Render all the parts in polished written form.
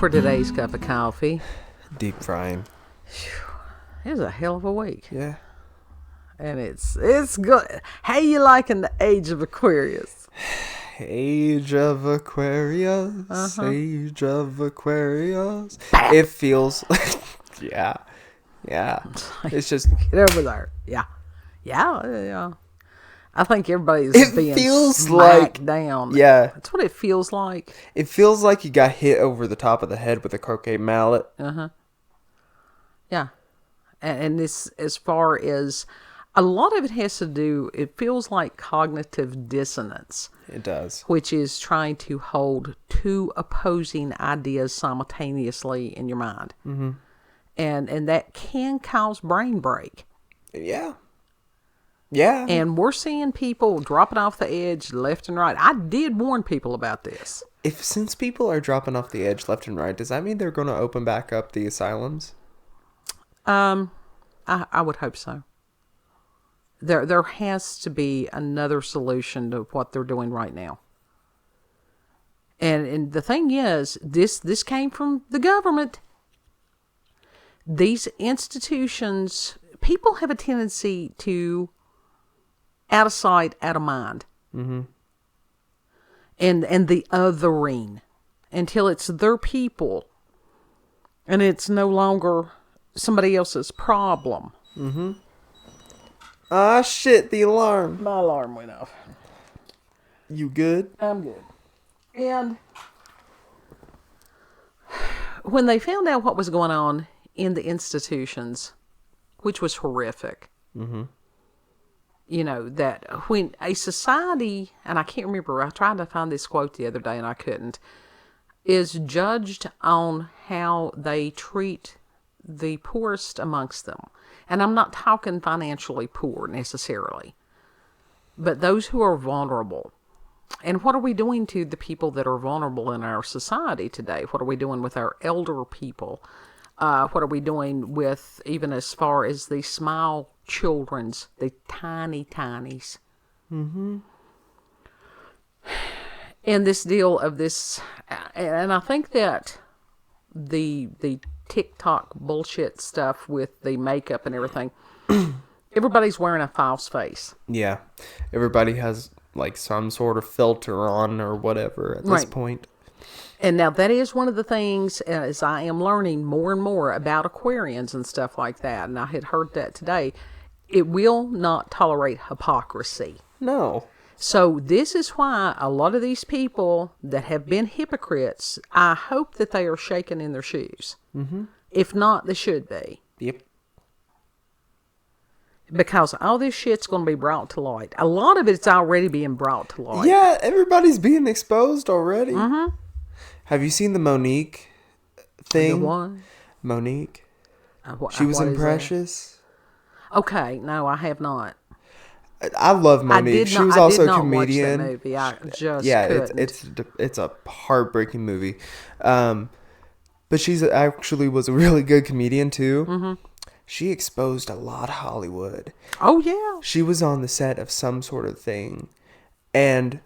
for today's cup of coffee. Deep frying. It was a hell of a week. Yeah. And it's good. How you liking the age of Aquarius? Age of Aquarius. Age of Aquarius. It feels like... Yeah. It's just... Get over there. Yeah. I think everybody's being smacked down. Yeah. That's what it feels like. It feels like you got hit over the top of the head with a croquet mallet. Yeah. And this, as far as... A lot of it has to do... It feels like cognitive dissonance. It does. Which is trying to hold two opposing ideas simultaneously in your mind. Mm-hmm. And that can cause brain break. Yeah. And we're seeing people dropping off the edge left and right. I did warn people about this. Since people are dropping off the edge left and right, does that mean they're going to open back up the asylums? I would hope so. There has to be another solution to what they're doing right now. And the thing is, this came from the government. These institutions, people have a tendency to out of sight, out of mind. Mm-hmm. And the othering until it's their people and it's no longer somebody else's problem. Mm-hmm. Ah, shit, the alarm. My alarm went off. You good? I'm good. And when they found out what was going on in the institutions, which was horrific, you know, that when a society, and I can't remember, I tried to find this quote the other day and I couldn't, is judged on how they treat the poorest amongst them. And I'm not talking financially poor necessarily, but those who are vulnerable. And what are we doing to the people that are vulnerable in our society today? What are we doing with our elder people? What are we doing with, even as far as the small children's, the tinies? Mm-hmm. And this deal of this, and I think that the TikTok bullshit stuff with the makeup and everything, everybody's wearing a false face. Yeah. Everybody has like some sort of filter on or whatever at this point. And now that is one of the things, as I am learning more and more about Aquarians and stuff like that, and I had heard that today, it will not tolerate hypocrisy. No. So this is why a lot of these people that have been hypocrites, I hope that they are shaken in their shoes. Mm-hmm. If not, they should be. Yep. Because all this shit's going to be brought to light. A lot of it's already being brought to light. Yeah, everybody's being exposed already. Mm-hmm. Have you seen the Monique thing? The one? Monique. She was in Precious. Okay, no, I have not. I love Monique. She was also a comedian. Watch that movie. I just couldn't. It's a heartbreaking movie. But she's actually was a really good comedian too. Mm-hmm. She exposed a lot of Hollywood. Oh yeah. She was on the set of some sort of thing, and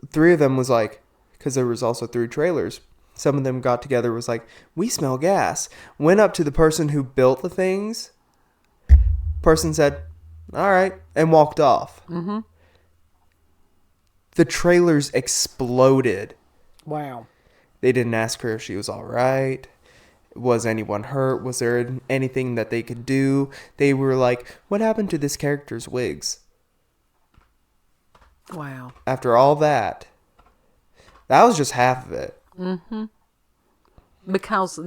3 of them was like, because there was also 3 trailers. Some of them got together, was like, we smell gas. Went up to the person who built the things. Person said, all right, and walked off. Mm-hmm. The trailers exploded. Wow. They didn't ask her if she was all right. Was anyone hurt? Was there anything that they could do? They were like, what happened to this character's wigs? Wow. After all that, that was just half of it. Mm-hmm. Because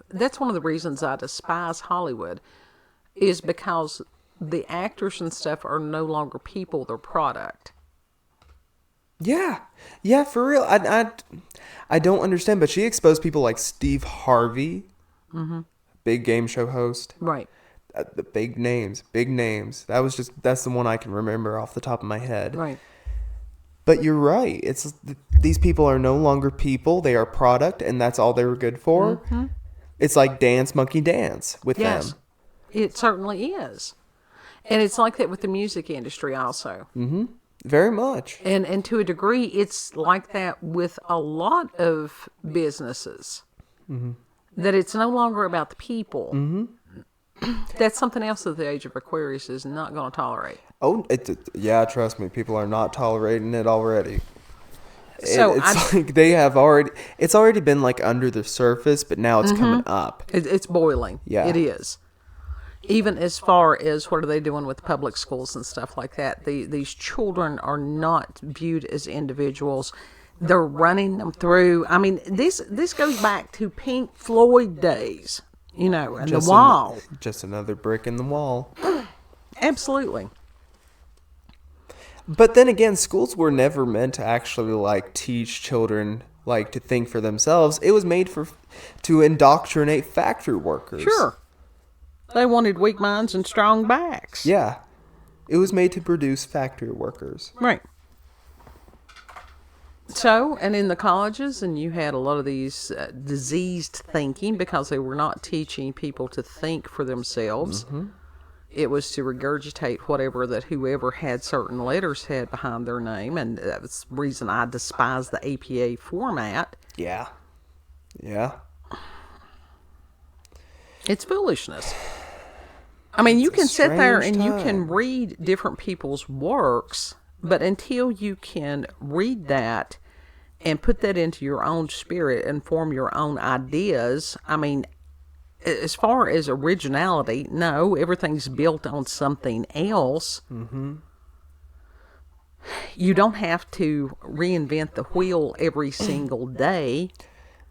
that's one of the reasons I despise Hollywood, is because the actors and stuff are no longer people, they're product. Yeah, for real. I don't understand, but she exposed people like Steve Harvey, big game show host. Right. The big names. That's the one I can remember off the top of my head. Right. But you're right. These people are no longer people. They are product, and that's all they were good for. Mm-hmm. It's like Dance Monkey Dance with them. It certainly is. And it's like that with the music industry also. Mm-hmm. Very much. And to a degree, it's like that with a lot of businesses. That it's no longer about the people. That's something else that the age of Aquarius is not going to tolerate. Oh, yeah, trust me, people are not tolerating it already. So It's like they have already, it's already been like under the surface, but now it's coming up. It's boiling. Yeah. It is. Even as far as what are they doing with public schools and stuff like that. These children are not viewed as individuals. They're running them through. I mean, this goes back to Pink Floyd days, and the wall. Just another brick in the wall. Absolutely. But then again, schools were never meant to actually like teach children like to think for themselves. It was made to indoctrinate factory workers. Sure. They wanted weak minds and strong backs. Yeah. It was made to produce factory workers. Right. So, and in the colleges, and you had a lot of these diseased thinking because they were not teaching people to think for themselves. It was to regurgitate whatever that whoever had certain letters had behind their name, and that's the reason I despise the APA format. Yeah. Yeah. It's foolishness. I mean, you can sit there and you time. can read different people's works, but until you can read that and put that into your own spirit and form your own ideas, I mean, as far as originality, no, everything's built on something else. You don't have to reinvent the wheel every single day.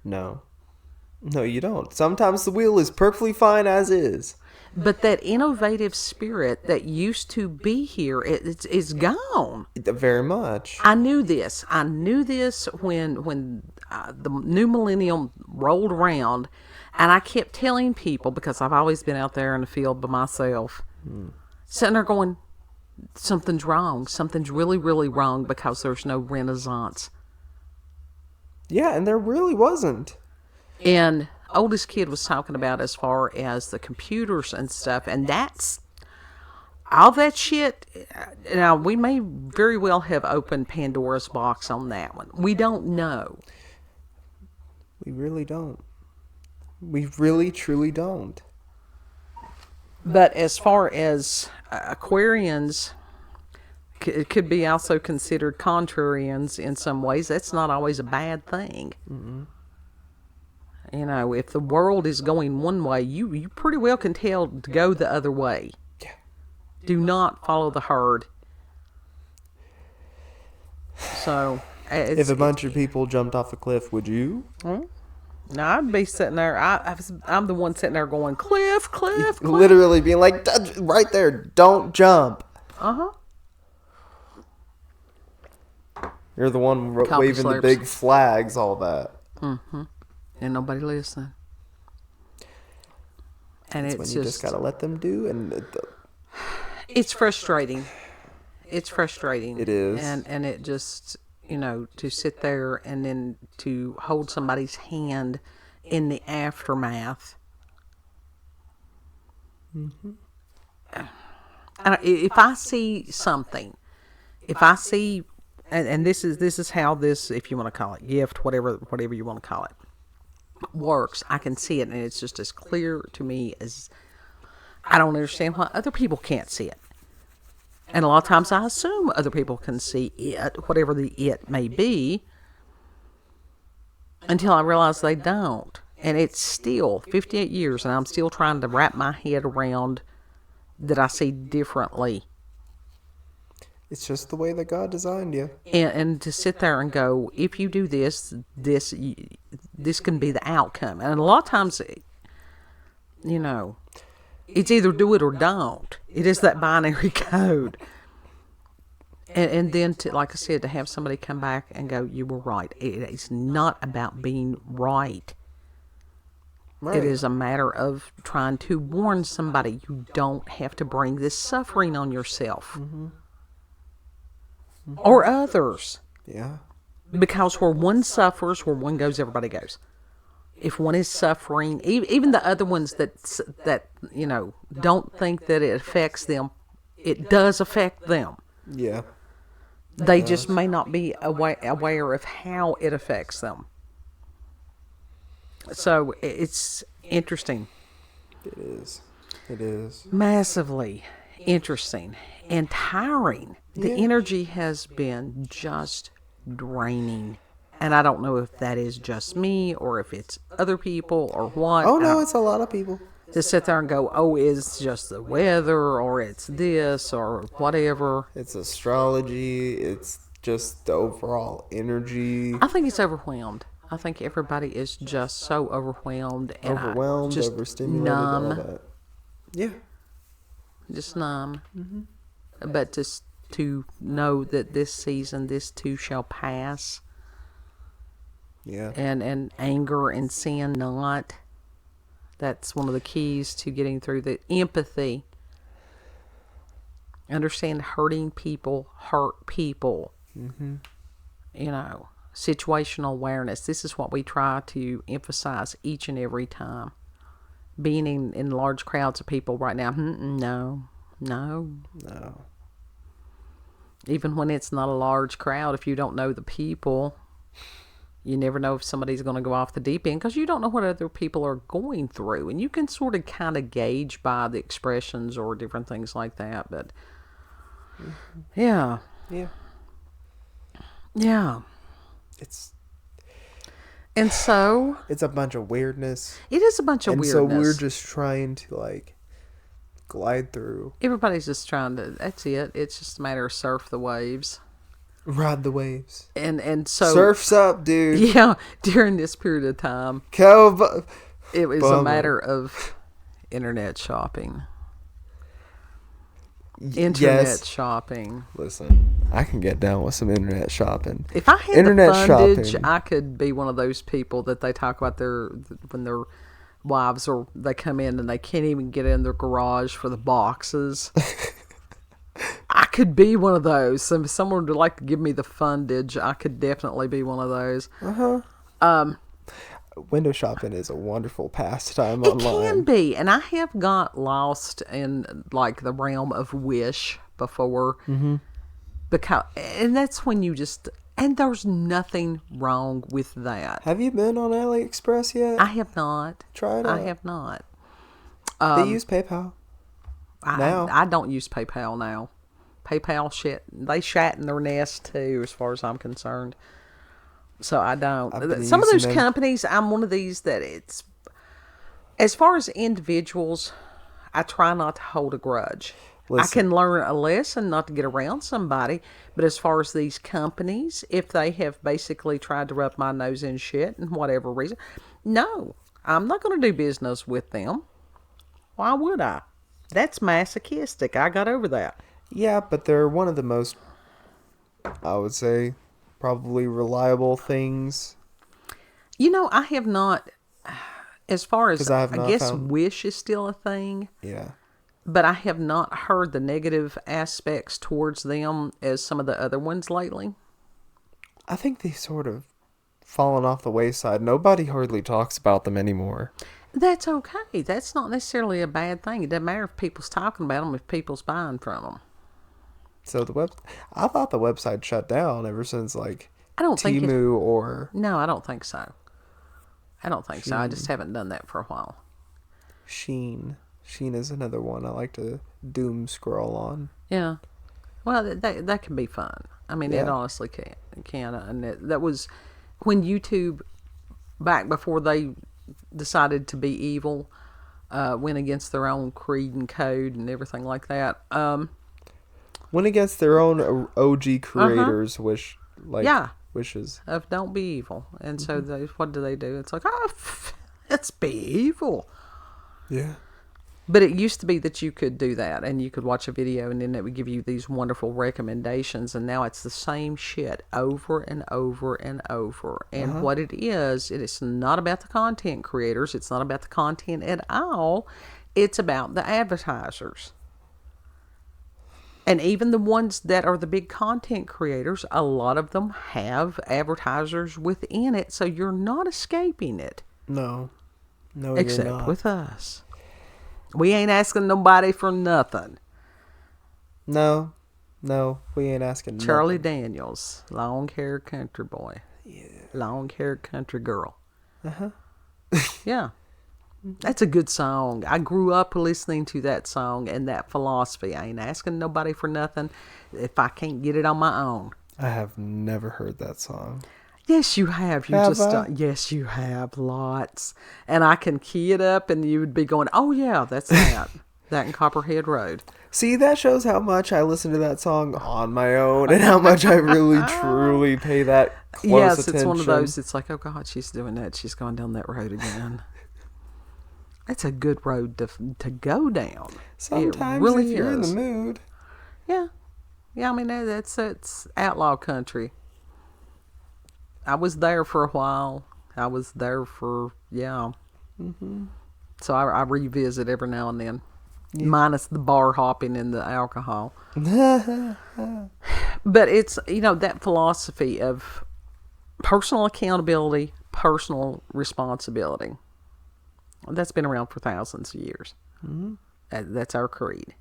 No. No, you don't. Sometimes the wheel is perfectly fine as is. But that innovative spirit that used to be here, it's gone. Very much. I knew this. I knew this when the new millennium rolled around, and I kept telling people, because I've always been out there in the field by myself, sitting there going, something's wrong. Something's really, really wrong because there's no Renaissance. Yeah, and there really wasn't. And oldest kid was talking about as far as the computers and stuff, and that's all that shit. Now, we may very well have opened Pandora's box on that one. We don't know. We really don't. We really, truly don't. But as far as Aquarians, it could be also considered contrarians in some ways. That's not always a bad thing. If the world is going one way, you pretty well can tell to go the other way. Yeah. Do not follow the herd. So, If a bunch of people jumped off a cliff, would you? No, I'd be sitting there. I'm the one sitting there going, cliff, cliff, cliff. Literally being like, right there, don't jump. You're the one waving the big flags, all that. And nobody listening. And That's it's when you just gotta let them do, and it's frustrating. It's frustrating. It is. And it just, to sit there and then to hold somebody's hand in the aftermath. And if I see something, and this is how this, if you want to call it gift, whatever you want to call it, works, I can see it, and it's just as clear to me as I don't understand why other people can't see it. And a lot of times I assume other people can see it, whatever the it may be, until I realize they don't. And it's still 58 years, and I'm still trying to wrap my head around that I see differently. it's just the way that God designed you. And to sit there and go, if you do this can be the outcome. And a lot of times, it's either do it or don't. It is that binary code. And then, like I said, to have somebody come back and go, you were right. It's not about being right. Right. It is a matter of trying to warn somebody. You don't have to bring this suffering on yourself. Or others. Yeah. Because where one suffers, where one goes, everybody goes. If one is suffering, even the other ones that don't think that it affects them, it does affect them. Yeah. They just may not be aware of how it affects them. So it's interesting. It is. It is. Massively interesting and tiring. The energy has been just draining. And I don't know if that is just me or if it's other people or what. Oh, no, it's a lot of people. To sit there and go, oh, it's just the weather or it's this or whatever. It's astrology. It's just the overall energy. I think it's overwhelmed. I think everybody is just so overwhelmed. And Overwhelmed, just overstimulated, numb, all that. Yeah. just numb. But just to know that this season, this too shall pass. Yeah. And anger and sin not. That's one of the keys to getting through the empathy. Understand hurting people hurt people. Mm-hmm. You know, situational awareness. This is what we try to emphasize each and every time. Being in large crowds of people right now, no. Even when it's not a large crowd, if you don't know the people, you never know if somebody's going to go off the deep end because you don't know what other people are going through. And you can sort of kind of gauge by the expressions or different things like that. But, yeah. And so... It's a bunch of weirdness. It is a bunch of weirdness. And so we're just trying to, like, glide through. Everybody's just trying to... That's it. It's just a matter of surf the waves. Ride the waves. And so... Surf's up, dude. Yeah, during this period of time, it was a matter of internet shopping. Shopping. Listen, I can get down with some internet shopping. If I had internet the fundage, shopping. I could be one of those people that they talk about when their wives or they come in and they can't even get in their garage for the boxes. I could be one of those. So if someone would like to give me the fundage, I could definitely be one of those. Window shopping is a wonderful pastime it online. It can be. And I have got lost in like the realm of Wish before. Mm-hmm. And that's when you just... And there's nothing wrong with that. Have you been on AliExpress yet? I have not. Try it out. I have not. They use PayPal. I don't use PayPal now. PayPal they shat in their nest too, as far as I'm concerned. So I don't. Some of those companies, I'm one of these that it's... As far as individuals, I try not to hold a grudge. Listen. I can learn a lesson not to get around somebody, but as far as these companies, if they have basically tried to rub my nose in shit and whatever reason, no, I'm not going to do business with them. Why would I? That's masochistic. I got over that. Yeah, but they're one of the most, I would say, probably reliable things. You know, I have not, as far as, I guess found... Wish is still a thing. Yeah. But I have not heard the negative aspects towards them as some of the other ones lately. I think they sort of fallen off the wayside. Nobody hardly talks about them anymore. That's okay. That's not necessarily a bad thing. It doesn't matter if people's talking about them, if people's buying from them. So I thought the website shut down ever since like I don't Temu think or... No, I don't think so. I don't think so. I just haven't done that for a while. Sheen is another one I like to doom scroll on. Yeah. Well, that can be fun. I mean, it honestly can. And that was when YouTube, back before they decided to be evil, went against their own creed and code and everything like that. Went against their own OG creators' wishes of don't be evil. And so what do? It's like, let's be evil. Yeah. But it used to be that you could do that and you could watch a video and then it would give you these wonderful recommendations, and now it's the same shit over and over and over. And what it is not about the content creators. It's not about the content at all. It's about the advertisers. And even the ones that are the big content creators, a lot of them have advertisers within it, so you're not escaping it. No, except you're not. With us. We ain't asking nobody for nothing. No, No, we ain't asking Charlie nothing. Daniels, long-haired country boy. Yeah. Long-haired country girl. Uh-huh. Yeah. That's a good song. I grew up listening to that song and that philosophy. I ain't asking nobody for nothing if I can't get it on my own. I have never heard that song. Yes, you have. You Have just I? yes, you have lots. And I can key it up, and you would be going, "Oh yeah, that's that." That in Copperhead Road. See, that shows how much I listen to that song on my own and how much I really, truly pay that close Yes, attention. it's one of those. It's like, oh God, she's doing that. She's going down that road again. It's a good road to go down. Sometimes it really if you're in is. the mood. Yeah. I mean, it's outlaw country. I was there for a while. I was there for, yeah. Mm-hmm. So I revisit every now and then. Yeah. Minus the bar hopping and the alcohol. But it's, that philosophy of personal accountability, personal responsibility. That's been around for thousands of years. Mm-hmm. That's our creed.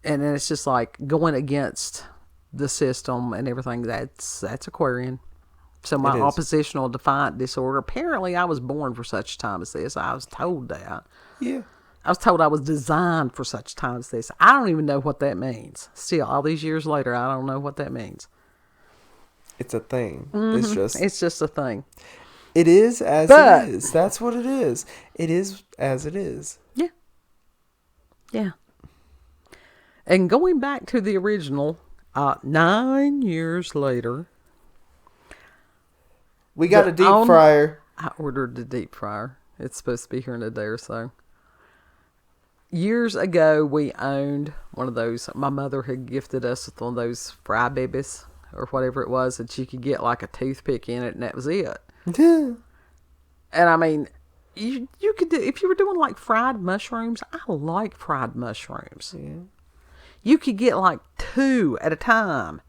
And then it's just like going against the system and everything. That's Aquarian. So my oppositional defiant disorder, apparently I was born for such a time as this. I was told that. Yeah. I was told I was designed for such a time as this. I don't even know what that means. Still, all these years later, I don't know what that means. It's a thing. Mm-hmm. It's just a thing. It is as it is. That's what it is. It is as it is. Yeah. Yeah. And going back to the original, 9 years later, we got a deep fryer. I ordered the deep fryer. It's supposed to be here in a day or so. Years ago, we owned one of those. My mother had gifted us with one of those fry babies or whatever it was that you could get like a toothpick in it, and that was it. And I mean, you could do, if you were doing like fried mushrooms. I like fried mushrooms. Yeah. You could get like 2 at a time.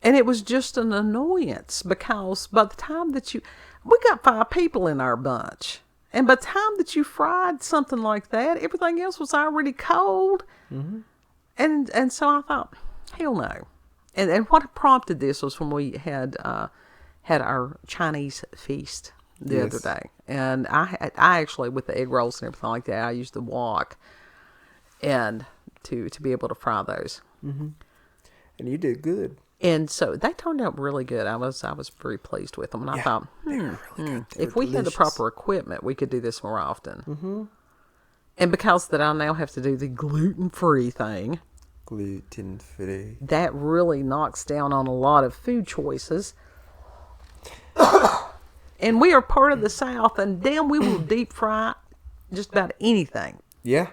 And it was just an annoyance because by the time that we got 5 people in our bunch. And by the time that you fried something like that, everything else was already cold. Mm-hmm. And so I thought, hell no. And what prompted this was when we had our Chinese feast the other day. And I actually, with the egg rolls and everything like that, I used the wok and to be able to fry those. Mm-hmm. And you did good. And so they turned out really good. I was very pleased with them. And I thought, really if we had the proper equipment, we could do this more often. Mm-hmm. And because that I now have to do the gluten-free thing. Gluten-free. That really knocks down on a lot of food choices. And we are part of the South, and damn, we will deep fry just about anything. Yeah.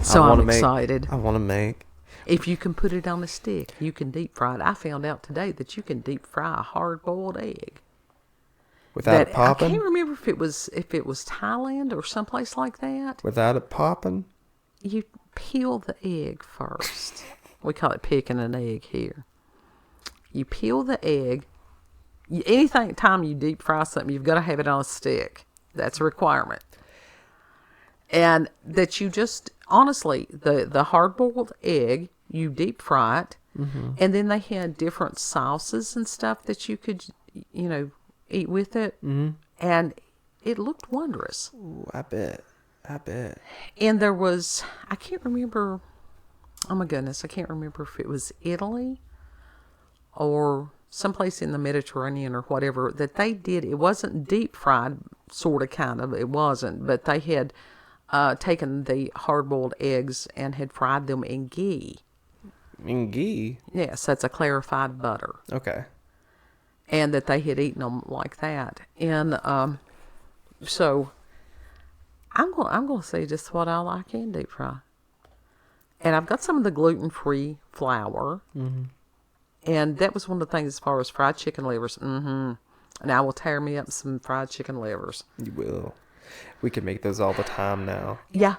So I'm excited. I want to make. If you can put it on a stick, you can deep fry it. I found out today that you can deep fry a hard-boiled egg. Without it popping? I can't remember if it was Thailand or someplace like that. Without it popping? You peel the egg first. We call it picking an egg here. You peel the egg. Time you deep fry something, you've got to have it on a stick. That's a requirement. And that you just, honestly, the hard-boiled egg, you deep fry it. Mm-hmm. And then they had different sauces and stuff that you could, eat with it. Mm-hmm. And it looked wondrous. Ooh, I bet. And there was, I can't remember, oh my goodness, I can't remember if it was Italy or someplace in the Mediterranean or whatever that they did. It wasn't deep fried, sort of, kind of. It wasn't. But they had taken the hard-boiled eggs and had fried them in ghee. In ghee? Yes, that's a clarified butter. Okay. And that they had eaten them like that. And so I'm going to say just what I like in deep fry. And I've got some of the gluten-free flour. Mm-hmm. And that was one of the things as far as fried chicken livers. Mm-hmm. And I will tear me up some fried chicken livers. You will. We can make those all the time now. Yeah.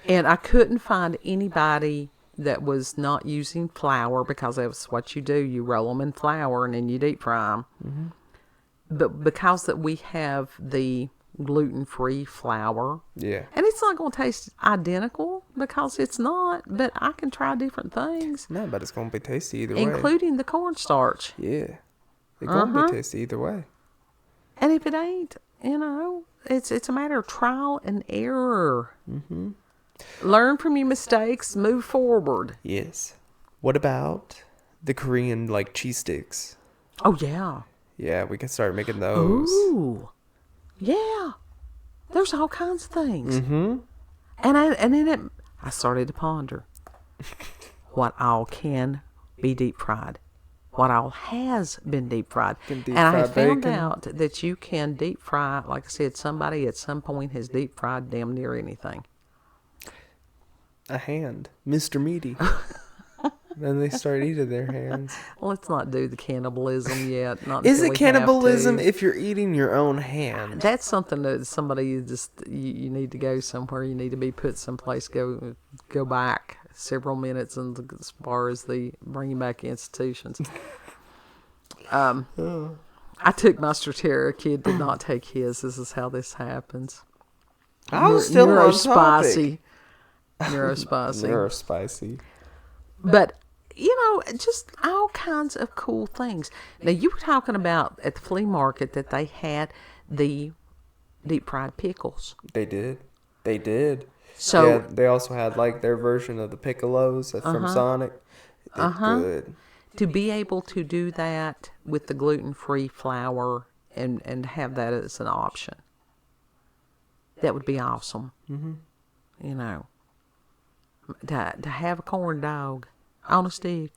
And I couldn't find anybody that was not using flour because that's what you do. You roll them in flour and then you deep fry them. Mm-hmm. But because that we have the gluten-free flour. Yeah. And it's not going to taste identical because it's not, but I can try different things. No, but it's going to be tasty either way. Including the cornstarch. Yeah. It's going to be tasty either way. And if it ain't, it's a matter of trial and error. Mm-hmm. Learn from your mistakes, move forward. Yes. What about the Korean, cheese sticks? Oh, yeah. Yeah, we can start making those. Ooh. Yeah. There's all kinds of things. Mm-hmm. And then I started to ponder what all can be deep fried. What all has been deep fried. And I have found out that you can deep fry, like I said, somebody at some point has deep fried damn near anything. A hand. Mr. Meaty. Then they start eating their hands. Let's not do the cannibalism yet. Not Is until it we cannibalism have to. if you're eating your own hand? That's something that somebody you need to go somewhere. You need to be put someplace. Go back several minutes, and as far as the bringing back institutions. I took my Stratera. Kid did not take his. This is how this happens. I was still on topic. Neurospicy. But, just all kinds of cool things. Now, you were talking about at the flea market that they had the deep fried pickles. They did. So yeah, they also had their version of the piccolos from Sonic. They're good. To be able to do that with the gluten-free flour and have that as an option, that would be awesome. Mm-hmm. To have a corn dog on a stick.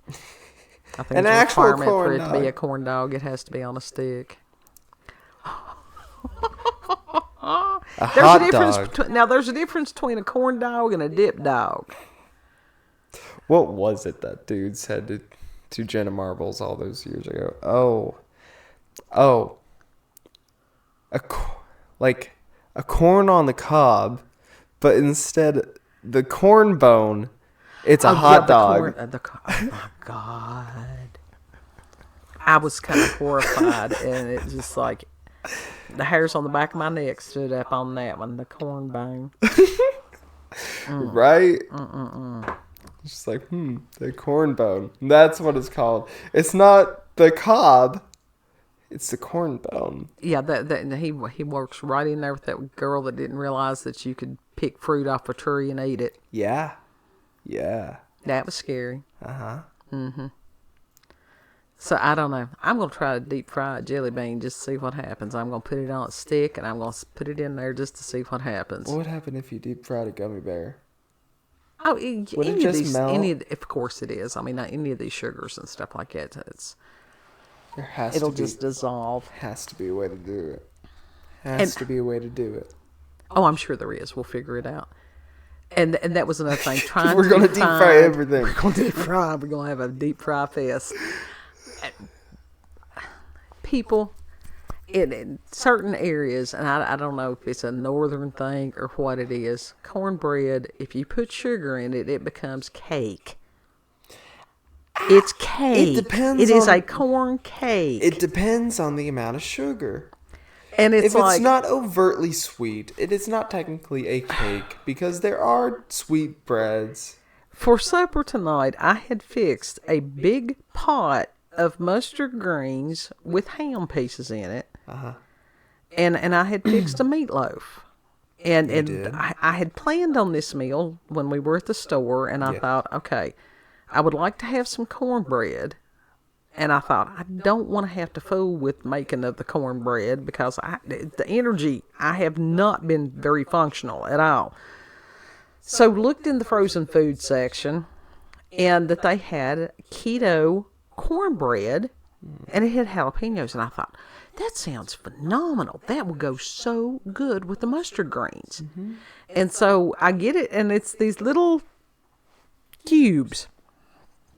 I think an it's a actual requirement corn for it dog. to be a corn dog. It has to be on a stick. There's a difference between a corn dog and a dip dog. What was it that dude said to Jenna Marbles all those years ago? A corn on the cob, but instead the corn bone, it's a hot dog. Oh my God. I was kind of horrified, and it just the hairs on the back of my neck stood up on that one, the corn bone. Right? Just the corn bone. That's what it's called. It's not the cob. It's the corn bone. Yeah, he works right in there with that girl that didn't realize that you could pick fruit off a tree and eat it. Yeah. That was scary. Uh-huh. Mm-hmm. So, I don't know. I'm going to try to deep fry a jelly bean just to see what happens. I'm going to put it on a stick, and I'm going to put it in there just to see what happens. What would happen if you deep fried a gummy bear? Oh, Would it just melt? Of course it is. I mean, not any of these sugars and stuff like that. It'll just dissolve. Has to be a way to do it. Has to be a way to do it. Oh, I'm sure there is. We'll figure it out. And that was another thing. We're going to deep fry everything. We're going to deep fry. We're going to have a deep fry fest. People in certain areas, and I don't know if it's a northern thing or what it is, cornbread, if you put sugar in it, it becomes cake. It's cake. It depends. It is a corn cake. It depends on the amount of sugar. And if it's not overtly sweet, it is not technically a cake because there are sweet breads. For supper tonight, I had fixed a big pot of mustard greens with ham pieces in it. Uh-huh. And I had fixed a meatloaf. And I had planned on this meal when we were at the store, and I thought, okay, I would like to have some cornbread. And I thought, I don't want to have to fool with making of the cornbread because the energy, I have not been very functional at all. So looked in the frozen food section, and that they had keto cornbread, and it had jalapenos. And I thought, that sounds phenomenal. That would go so good with the mustard greens. Mm-hmm. And so I get it, and it's these little cubes.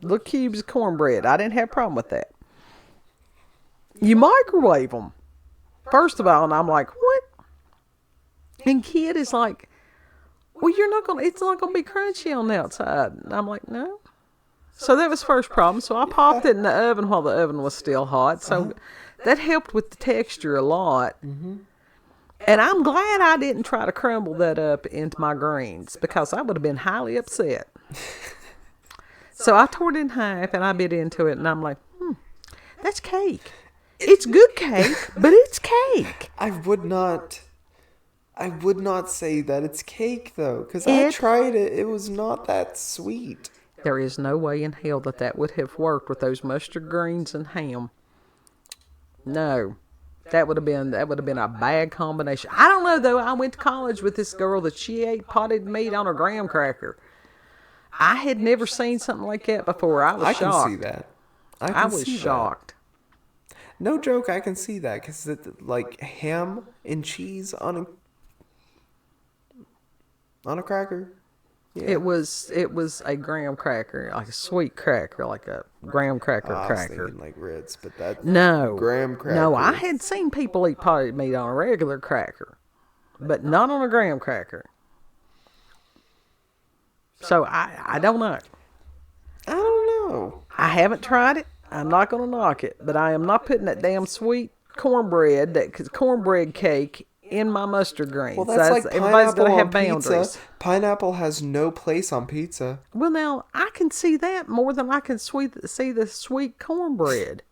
Little cubes of cornbread. I didn't have a problem with that. You microwave them. First of all, and I'm like, what? And kid is like, well, it's not going to be crunchy on the outside. And I'm like, no. So that was first problem. So I popped it in the oven while the oven was still hot. So that helped with the texture a lot. Mm-hmm. And I'm glad I didn't try to crumble that up into my greens because I would have been highly upset. So I tore it in half and I bit into it and I'm like, that's cake. It's good cake, but it's cake. I would not say that it's cake though, because I tried it. It was not that sweet. There is no way in hell that would have worked with those mustard greens and ham. No. That would have been a bad combination. I don't know though. I went to college with this girl that she ate potted meat on a graham cracker. I had never seen something like that before. I was shocked. I can see that. I was shocked. No joke, I can see that because like ham and cheese on a cracker. Yeah. It was a graham cracker, like a sweet cracker, like a graham cracker I was cracker. thinking like Ritz, but that graham cracker. No, I had seen people eat potted meat on a regular cracker, but not on a graham cracker. So I don't know. I don't know. I haven't tried it. I'm not going to knock it, but I am not putting that damn sweet cornbread cake in my mustard greens. Well, that's like everybody's pineapple gonna have on boundaries. Pizza. Pineapple has no place on pizza. Well, now I can see that more than I can see the sweet cornbread.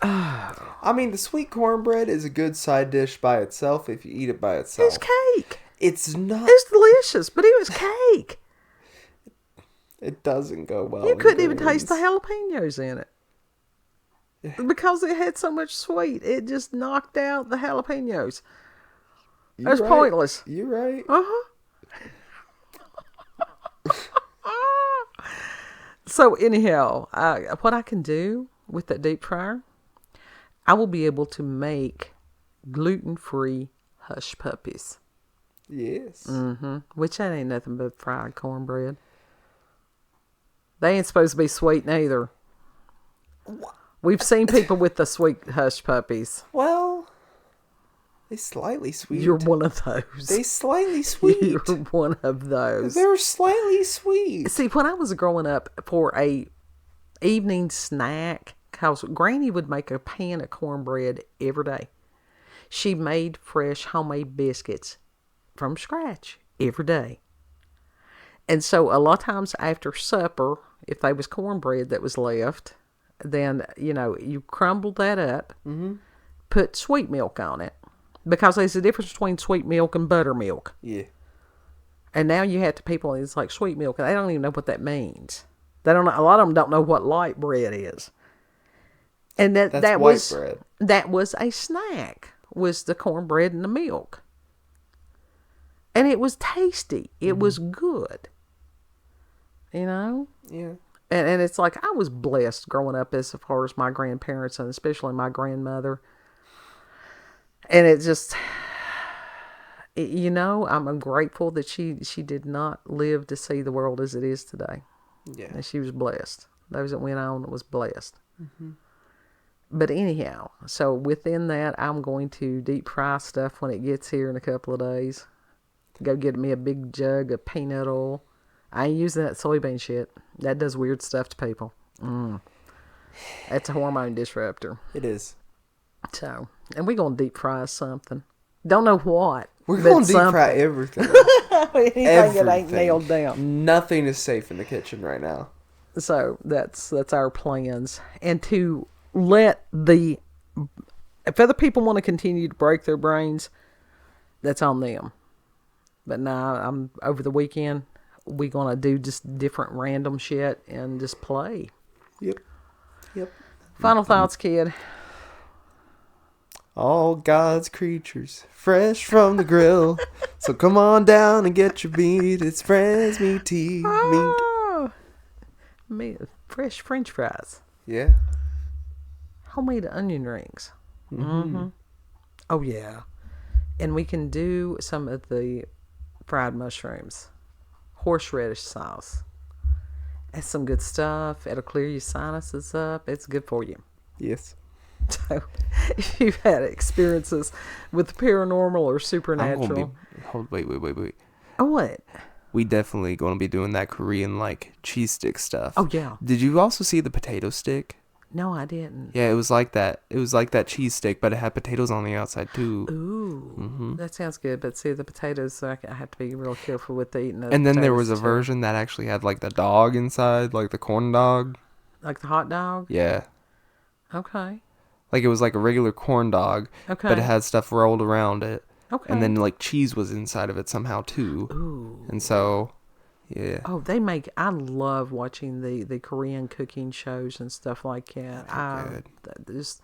I mean, the sweet cornbread is a good side dish by itself if you eat it by itself. It's cake. It's not. It's delicious, but it was cake. It doesn't go well. You couldn't even taste the jalapenos in it. Because it had so much sweet. It just knocked out the jalapenos. It was pointless. You're right. So anyhow, what I can do with that deep fryer, I will be able to make gluten-free hush puppies. Yes. Which that ain't nothing but fried cornbread. They ain't supposed to be sweet neither. We've seen people with the sweet hush puppies. Well, they slightly sweet. You're one of those. They slightly sweet. You're one of those. They're slightly sweet. See, when I was growing up, for a evening snack, because Granny would make a pan of cornbread every day. She made fresh homemade biscuits from scratch every day. And so a lot of times after supper, if there was cornbread that was left, then, you crumble that up, put sweet milk on it. Because there's a difference between sweet milk and buttermilk. Yeah. And now you have to people, it's like sweet milk, and they don't even know what that means. They don't know, a lot of them don't know what light bread is. And that was bread. That was a snack, was the cornbread and the milk. And it was tasty. It was good. Yeah. And it's like, I was blessed growing up as far as my grandparents and especially my grandmother. And it just, I'm grateful that she did not live to see the world as it is today. Yeah. And she was blessed. Those that went on was blessed. But anyhow, so within that, I'm going to deep fry stuff when it gets here in a couple of days. Go get me a big jug of peanut oil. I ain't using that soybean shit. That does weird stuff to people. That's a hormone disruptor. It is. So, and we're going to deep fry something. Don't know what. We're going to deep fry everything. Anything that ain't nailed down. Nothing is safe in the kitchen right now. So, that's our plans. And to let if other people want to continue to break their brains, that's on them. But now, I'm over the weekend, we're going to do just different random shit and just play. Yep. Final thoughts, kid. All God's creatures, fresh from the grill. So come on down and get your meat. It's friends meat tea meat. Fresh French fries. Yeah. Homemade onion rings. Oh, yeah. And we can do some of the fried mushrooms. Horseradish sauce. That's some good stuff. It'll clear your sinuses up. It's good for you. Yes. So, if you've had experiences with the paranormal or supernatural. Wait. Oh, what? We definitely going to be doing that Korean, cheese stick stuff. Oh, yeah. Did you also see the potato stick? No, I didn't. Yeah, it was like that. It was like that cheese steak, but it had potatoes on the outside too. Ooh, that sounds good. But see, the potatoes, I have to be real careful with eating those. And then there potatoes, was a too. version that actually had like the dog inside, like the corn dog. Like the hot dog? Yeah. Okay. Like it was like a regular corn dog, Okay. but it had stuff rolled around it. Okay. And then like cheese was inside of it somehow too. Ooh. And so, yeah. Oh, I love watching the Korean cooking shows and stuff like that. Good. There's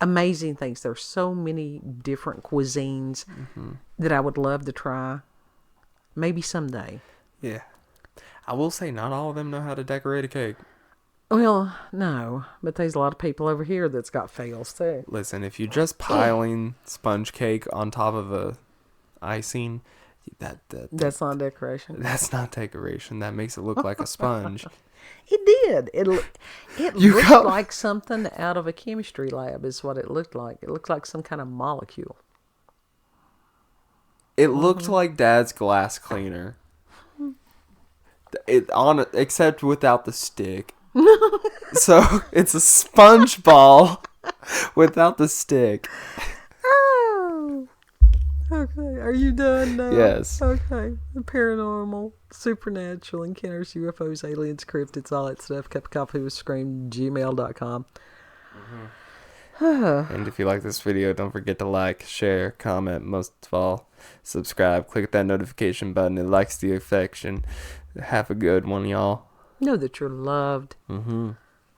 amazing things. There's so many different cuisines that I would love to try. Maybe someday. Yeah. I will say not all of them know how to decorate a cake. Well, no, but there's a lot of people over here that's got fails too. Listen, if you're just piling sponge cake on top of a icing, That's not decoration. that's not decoration. That makes it look like a sponge. It did. It looked like something out of a chemistry lab is what it looked like. It looked like some kind of molecule. It looked like Dad's glass cleaner. Except without the stick. So it's a sponge ball without the stick. Oh. Okay. Are you done now? Yes. Okay. The paranormal, supernatural, encounters, UFOs, aliens, cryptids, all that stuff. cupofcoffeewithscream, gmail.com. And if you like this video, don't forget to like, share, comment, most of all, subscribe. Click that notification button. It likes the affection. Have a good one, y'all. Know that you're loved.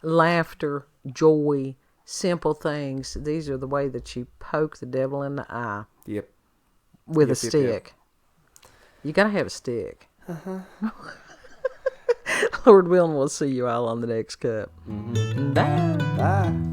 Laughter, joy, simple things. These are the way that you poke the devil in the eye. Yep. With a stick. You gotta have a stick. Lord willing, we'll see you all on the next cup. Mm-hmm. Bye. Bye.